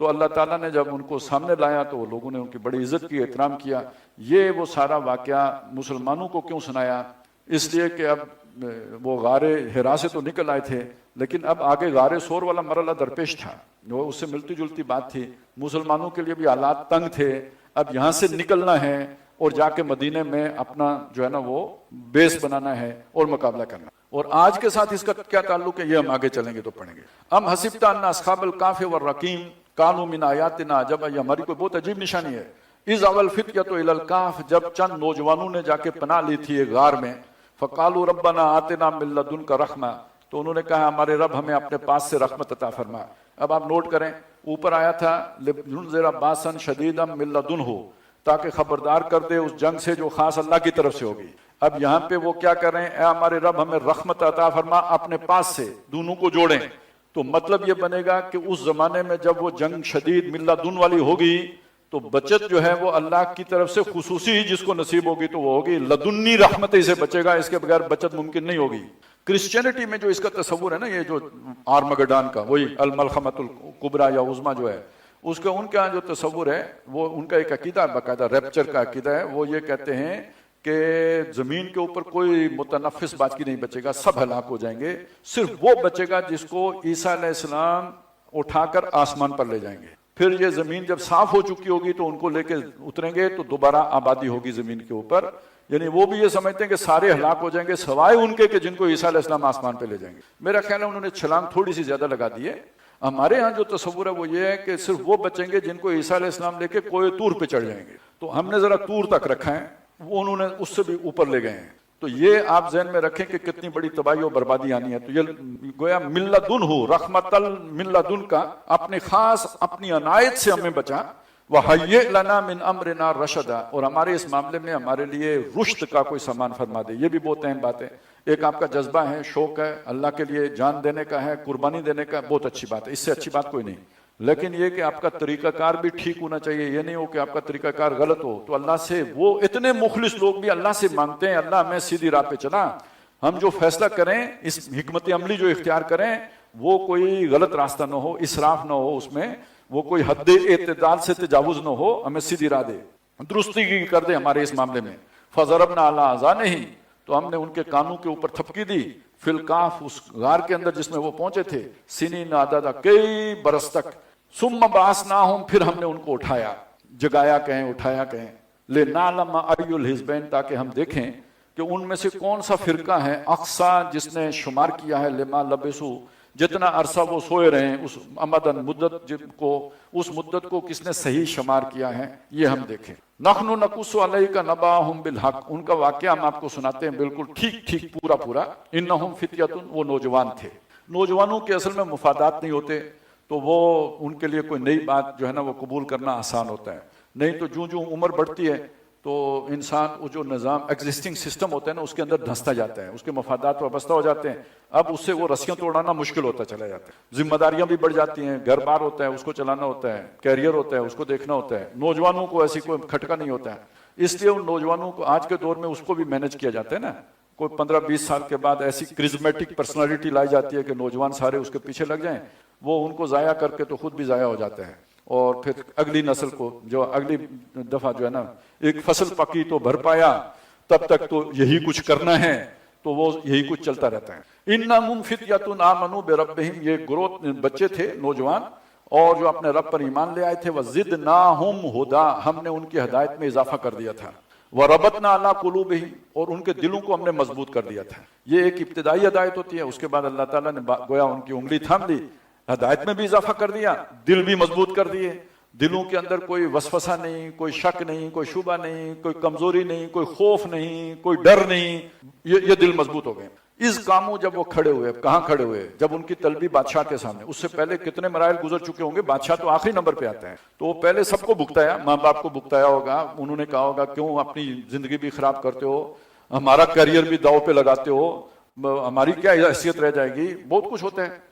تو اللہ تعالیٰ نے جب ان کو سامنے لایا تو لوگوں نے ان کی بڑی عزت کی، احترام کیا. یہ وہ سارا واقعہ مسلمانوں کو کیوں سنایا؟ اس لیے کہ اب وہ غار حرا سے تو نکل آئے تھے، لیکن اب آگے غار ثور والا مرحلہ درپیش تھا. وہ اس سے ملتی جلتی بات تھی. مسلمانوں کے لیے بھی حالات تنگ تھے. اب یہاں سے نکلنا ہے اور جا کے مدینے میں اپنا جو ہے نا وہ بیس بنانا ہے اور مقابلہ کرنا. اور آج کے ساتھ اس کا کیا تعلق ہے، یہ ہم آگے چلیں گے تو پڑھیں گے. ام حسبت ان اصحاب الکهف والرقیم کانوا من آیاتنا عجبا، یہ ہماری کوئی بہت عجیب نشانی ہے. اذ اول فتیۃ الی الکهف، جب چند نوجوانوں نے جا کے پناہ لی تھی ایک غار میں. فقالوا ربنا آتنا من لدنک رحمہ، تو انہوں نے کہا ہمارے رب ہمیں اپنے پاس سے رحمت عطا فرما. اب آپ نوٹ کریں، اوپر آیا تھا لینذر باسا شدیدا من لدنہ، تاکہ خبردار کر دے اس جنگ سے جو خاص اللہ کی طرف سے ہوگی. اب یہاں پہ وہ کیا کر رہے ہیں، اے ہمارے رب ہمیں رحمت عطا فرما اپنے پاس سے، دونوں کو جوڑیں. تو مطلب یہ بنے گا کہ اس زمانے میں جب وہ جنگ شدید من لدن والی ہوگی تو بچت جو ہے وہ اللہ کی طرف سے خصوصی ہی جس کو نصیب ہوگی تو وہ ہوگی لدنی رحمت ہی سے بچے گا، اس کے بغیر بچت ممکن نہیں ہوگی. کرسچینٹی میں جو اس کا تصور ہے نا، یہ جو آرمگڈان کا، وہی الملحمۃ الکبریٰ یا عظمیٰ جو ہے، اس کا ان کا جو تصور ہے وہ ان کا ایک عقیدہ باقاعدہ ریپچر کا عقیدہ ہے. وہ یہ کہتے ہیں کہ زمین کے اوپر کوئی متنفس باقی نہیں بچے گا، سب ہلاک ہو جائیں گے، صرف وہ بچے گا جس کو عیسیٰ علیہ السلام اٹھا کر آسمان پر لے جائیں گے. پھر یہ زمین جب صاف ہو چکی ہوگی تو ان کو لے کے اتریں گے تو دوبارہ آبادی ہوگی زمین کے اوپر. یعنی وہ بھی یہ سمجھتے ہیں کہ سارے ہلاک ہو جائیں گے سوائے ان کے کہ جن کو عیسیٰ علیہ السلام آسمان پہ لے جائیں گے. میرا خیال ہے انہوں نے چھلانگ تھوڑی سی زیادہ لگا دی ہے. ہمارے ہاں جو تصور ہے وہ یہ ہے کہ صرف وہ بچیں گے جن کو عیسیٰ علیہ السلام لے کے کوہ طور پہ چڑھ جائیں گے. تو ہم نے ذرا طور تک رکھا ہے، وہ انہوں نے اس سے بھی اوپر لے گئے ہیں. تو یہ آپ ذہن میں رکھیں کہ کتنی بڑی تباہی اور بربادی آنی ہے. تو یہ گویا من لدن ہو رحمت من لدن کا، اپنے خاص اپنی عنایت سے ہمیں بچا. وَحَيِّئْ لَنَا مِنْ أَمْرِنَا رَشَدًا، اور ہمارے اس معاملے میں ہمارے لیے رشد کا کوئی سامان فرما دے. یہ بھی بہت اہم بات ہے. ایک آپ کا جذبہ ہے، شوق ہے، اللہ کے لیے جان دینے کا ہے، قربانی دینے کا، بہت اچھی بات ہے، اس سے اچھی بات کوئی نہیں. لیکن یہ کہ آپ کا طریقہ کار بھی ٹھیک ہونا چاہیے. یہ نہیں ہو کہ آپ کا طریقہ کار غلط ہو. تو اللہ سے وہ اتنے مخلص لوگ بھی اللہ سے مانگتے ہیں، اللہ ہمیں سیدھی راہ پہ چلا. ہم جو فیصلہ کریں، اس حکمت عملی جو اختیار کریں، وہ کوئی غلط راستہ نہ ہو، اسراف نہ ہو اس میں، وہ کوئی حد اعتدال سے تجاوز نہ ہو، ہمیں سیدھی راہ دے، درستی کی کر دے ہمارے اس معاملے میں. فضربنا علی آذانہم، تو ہم نے ان کے کانوں کے اوپر تھپکی دی. فی الکہف، اس غار کے اندر جس میں وہ پہنچے تھے، سنین عددا، کئی برس تک. ثم بعثناہم، پھر ہم نے ان کو اٹھایا، جگایا کہیں، اٹھایا کہیں. لنعلم ای الحزبین، تاکہ ہم دیکھیں کہ ان میں سے کون سا فرقہ ہے اقصا، جس نے شمار کیا ہے لما لبسو، جتنا عرصہ وہ سوئے رہے، اس امدن مدت کو، اس مدت کو کس نے صحیح شمار کیا ہے، یہ ہم دیکھیں. نحن نقص علیک نبأہم بالحق، ان کا واقعہ ہم آپ کو سناتے ہیں بالکل ٹھیک ٹھیک پورا پورا. انہم فتیۃ، وہ نوجوان تھے. نوجوانوں کے اصل میں مفادات نہیں ہوتے تو وہ ان کے لیے کوئی نئی بات جو ہے نا وہ قبول کرنا آسان ہوتا ہے. نہیں تو جوں جوں عمر بڑھتی ہے تو انسان وہ جو نظام ایگزسٹنگ سسٹم ہوتا ہے نا اس کے اندر دھنستا جاتا ہے، اس کے مفادات وابستہ ہو جاتے ہیں. اب اس سے وہ رسیاں توڑانا مشکل ہوتا چلا جاتا ہے. ذمہ داریاں بھی بڑھ جاتی ہیں، گھر بار ہوتا ہے اس کو چلانا ہوتا ہے، کیریئر ہوتا ہے اس کو دیکھنا ہوتا ہے. نوجوانوں کو ایسی کوئی کھٹکا نہیں ہوتا ہے، اس لیے ان نوجوانوں کو آج کے دور میں اس کو بھی مینج کیا جاتا ہے نا. کوئی 15-20 سال کے بعد ایسی کرزمیٹک پرسنالٹی لائی جاتی ہے کہ نوجوان سارے اس کے پیچھے لگ جائیں، وہ ان کو ضائع کر کے تو خود بھی ضائع ہو جاتا ہے. اور پھر اگلی نسل کو جو اگلی دفعہ جو ہے نا ایک فصل پکی تو بھر پایا، تب تک تو یہی کچھ کرنا ہے، تو وہ یہی کچھ چلتا رہتا ہے. انہم فتیۃ آمنوا بربہم، یہ گروہ بچے تھے نوجوان اور جو اپنے رب پر ایمان لے آئے تھے. وزدناہم ہدا، ہم نے ان کی ہدایت میں اضافہ کر دیا تھا. وربطنا علی قلوبہم، اور ان کے دلوں کو ہم نے مضبوط کر دیا تھا. یہ ایک ابتدائی ہدایت ہوتی ہے، اس کے بعد اللہ تعالیٰ نے گویا ان کی انگلی تھام لی، ہدایت میں بھی اضافہ کر دیا، دل بھی مضبوط کر دیے. دلوں کے اندر کوئی وسوسہ نہیں، کوئی شک نہیں، کوئی شبہ نہیں، کوئی کمزوری نہیں، کوئی خوف نہیں، کوئی ڈر نہیں. یہ دل مضبوط ہو گئے. اس کاموں جب وہ کھڑے ہوئے، کہاں کھڑے ہوئے؟ جب ان کی طلبی بادشاہ کے سامنے. اس سے پہلے کتنے مراحل گزر چکے ہوں گے، بادشاہ تو آخری نمبر پہ آتا ہے. تو وہ پہلے سب کو بھگتایا، ماں باپ کو بھگتایا ہوگا، انہوں نے کہا ہوگا کیوں اپنی زندگی بھی خراب کرتے ہو، ہمارا کیریئر بھی داؤ پہ لگاتے ہو، ہماری کیا حیثیت رہ جائے گی. بہت کچھ ہوتا ہے.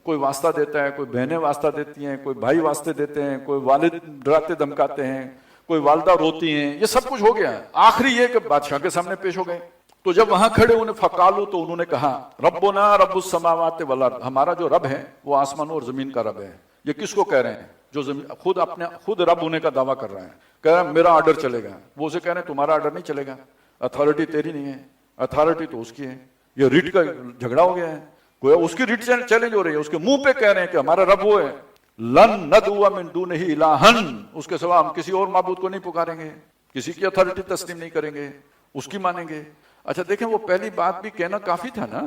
کوئی واسطہ دیتا ہے، کوئی بہنیں واسطہ دیتی ہیں، کوئی بھائی واسطے دیتے ہیں، کوئی والد ڈراتے دھمکاتے ہیں، کوئی والدہ روتی ہیں. یہ سب کچھ ہو گیا. آخری یہ کہ بادشاہ کے سامنے پیش ہو گئے. تو جب وہاں کھڑے انہیں فقالو، تو انہوں نے کہا ربنا رب السماوات والارض، ہمارا جو رب ہے وہ آسمانوں اور زمین کا رب ہے. یہ کس کو کہہ رہے ہیں؟ جو خود رب ہونے کا دعویٰ کر رہا ہے، کہہ رہا ہے میرا آرڈر چلے گا، وہ اسے کہہ رہے ہیں تمہارا آرڈر نہیں چلے گا، اتھارٹی تیری نہیں ہے، اتھارٹی تو اس کی ہے۔ یہ ریٹ کا جھگڑا ہو گیا ہے، گویا اس کی ریٹ چیلنج ہو رہی ہے، اس کے منہ پہ کہہ رہے ہیں کہ ہمارا رب وہ ہے، لن ندعو من دونہ الہا، اس کے سوا ہم کسی اور معبود کو نہیں پکاریں گے، کسی کی اتھارٹی تسلیم نہیں کریں گے، اس کی مانیں گے۔ اچھا دیکھیں، وہ پہلی بات بھی کہنا کافی تھا نا،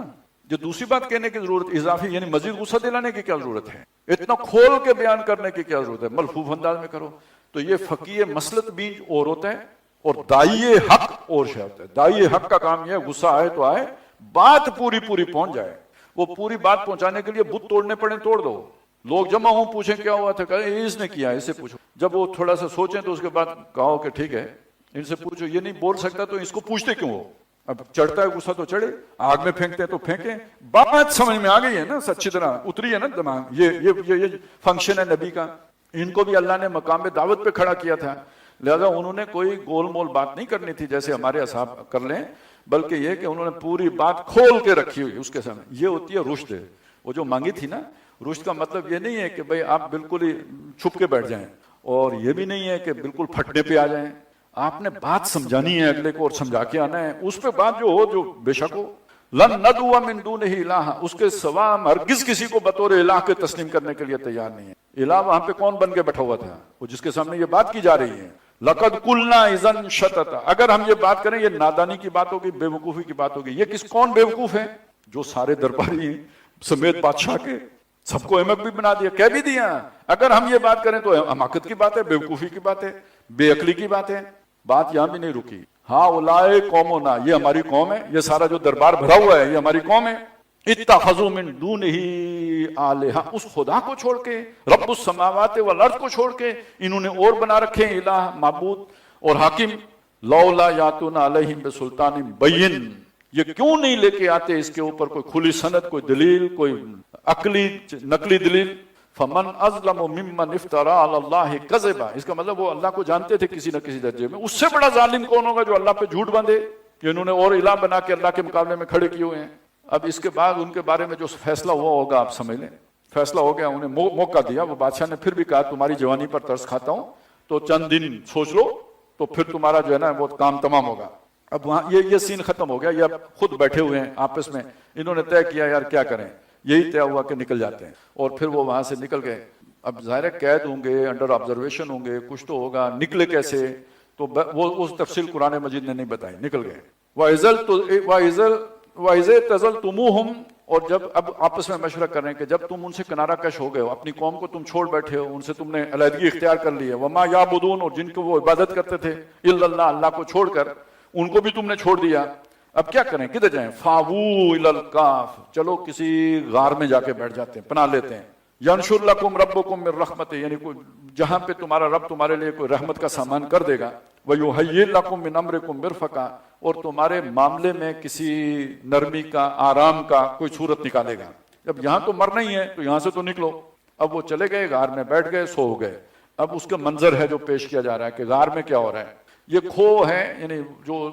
جو دوسری بات کہنے کی ضرورت اضافی یعنی مزید غصہ دلانے کی کیا ضرورت ہے؟ اتنا کھول کے بیان کرنے کی کیا ضرورت ہے؟ ملفوف انداز میں کرو۔ تو یہ فقیہ مسلط بیج اور ہوتا ہے اور داعی حق اور شے ہوتا ہے۔ داعی حق کا کام یہ ہے غصہ آئے تو آئے، بات پوری پہنچ جائے۔ وہ پوری بات پہنچانے کے لیے بت توڑنے پڑے توڑ دو، لوگ جمع ہوں پوچھیں کیا ہوا تھا، کہیں اس نے کیا، اس سے پوچھو۔ جب وہ تھوڑا سا سوچیں تو اس کے بعد کہو کہ ٹھیک ہے ان سے پوچھو، یہ نہیں بول سکتا تو اس کو پوچھتے کیوں ہو؟ اب چڑھتا ہے غصہ تو چڑھے، آگ میں پھینکتے ہیں تو پھینکیں۔ بات سمجھ میں آ گئی ہے نا، اچھی طرح اتری ہے نا دماغ۔ یہ فنکشن ہے نبی کا، ان کو بھی اللہ نے مقام دعوت پہ کھڑا کیا تھا، لہذا انہوں نے کوئی گول مول بات نہیں کرنی تھی جیسے ہمارے اصحاب کر لیں، بلکہ یہ کہ انہوں نے پوری بات کھول کے رکھی ہوئی اس کے سامنے۔ یہ ہوتی ہے رشد۔ وہ جو مانگی تھی نا، رشد کا مطلب یہ نہیں ہے کہ بھئی آپ بالکل ہی چھپ کے بیٹھ جائیں، اور یہ بھی نہیں ہے کہ بالکل پھٹنے پہ آ جائیں۔ آپ نے بات سمجھانی ہے اگلے کو اور سمجھا کے آنا ہے، اس پہ بات جو ہو، جو بے شک ہو۔ لن ندعو من دونہ الہا، اس کے سوا ہم ہرگز کسی کو بطور الہ کے تسلیم کرنے کے لیے تیار نہیں ہے۔ الہ وہاں پہ کون بن کے بیٹھا ہوا تھا؟ وہ جس کے سامنے یہ بات کی جا رہی ہے۔ لقد قلنا اذا شططا، اگر ہم یہ بات کریں یہ نادانی کی بات ہوگی، بے وقوفی کی بات ہوگی۔ یہ کون بے وقوف ہے؟ جو سارے درباری ہیں سمیت بادشاہ کے، سب کو احمق بھی بنا دیا، کہہ بھی دیا۔ اگر ہم یہ بات کریں تو حماقت کی بات ہے، بے وقوفی کی بات ہے، بے عقلی کی بات ہے۔ بات یہاں بھی نہیں رکی۔ ہاں اولائے قومنا، یہ ہماری قوم ہے، یہ سارا جو دربار بھرا ہوا ہے یہ ہماری قوم ہے۔ اتخذوا من دونہ آلہہ، اس خدا کو چھوڑ کے، رب السماوات والارض کو چھوڑ کے انہوں نے اور بنا رکھے ہیں الہ، معبود اور حاکم۔ لولا یاتون علیہم بسلطان بین، یہ کیوں نہیں لے کے آتے اس کے اوپر کوئی کھلی سند، کوئی دلیل، کوئی عقلی نقلی دلیل۔ فمن اظلم ممن افترى على الله كذبا، اس کا مطلب وہ اللہ کو جانتے تھے کسی نہ کسی درجے میں، اس سے بڑا ظالم کون ہوگا جو اللہ پہ جھوٹ باندھے کہ انہوں نے اور الہ بنا کے اللہ کے مقابلے میں کھڑے کیے ہوئے ہیں۔ اب اس کے بعد ان کے بارے میں جو فیصلہ ہوا ہوگا آپ سمجھ لیں، فیصلہ ہو گیا، انہیں موقع دیا۔ وہ بادشاہ نے پھر بھی کہا تمہاری جوانی پر ترس کھاتا ہوں تو چند دن سوچ لو، تو پھر تمہارا جو ہے نا وہ کام تمام ہوگا۔ اب وہاں یہ سین ختم ہو گیا، یہ اب خود بیٹھے ہوئے ہیں آپس میں، انہوں نے طے کیا یار کیا کریں، یہی طے ہوا کہ نکل جاتے ہیں، اور پھر وہ وہاں سے نکل گئے۔ اب ظاہر قید ہوں گے، انڈر آبزرویشن ہوں گے، کچھ تو ہوگا، نکلے کیسے تو وہ اس تفصیل قرآن مجید نے نہیں بتائی، نکل گئے۔ وَإِذَا اعْتَزَلْتُمُوهُمْ، اور جب اب آپس میں مشورہ کر رہے ہیں کہ جب تم ان سے کنارہ کش ہو گئے ہو، اپنی قوم کو تم چھوڑ بیٹھے ہو، ان سے تم نے علیحدگی اختیار کر لی ہے، وَمَا يَعْبُدُونَ، اور جن کو وہ عبادت کرتے تھے، إِلَّا اللَّهَ، اللہ کو چھوڑ کر، ان کو بھی تم نے چھوڑ دیا، اب کیا کریں، کدھر جائیں؟ فَاوُوا إِلَى الْكَهْفِ، چلو کسی غار میں جا کے بیٹھ جاتے ہیں، پناہ لیتے ہیں۔ يَنشُرْ لَكُمْ رَبُّكُمْ مِنْ رَحْمَتِهِ، یعنی جہاں پہ تمہارا رب تمہارے لیے کوئی رحمت کا سامان کر دے گا۔ وَيُهَيِّئْ لَكُمْ مِنْ أَمْرِكُمْ مِرْفَقًا، اور تمہارے معاملے میں کسی نرمی کا، آرام کا کوئی صورت نکالے گا۔ جب یہاں تو مرنا ہی ہے تو یہاں سے تو نکلو۔ اب وہ چلے گئے غار میں، بیٹھ گئے، سو گئے۔ اب اس کا منظر ہے جو پیش کیا جا رہا ہے کہ غار میں کیا ہو رہا ہے۔ یہ کھو ہے، یعنی جو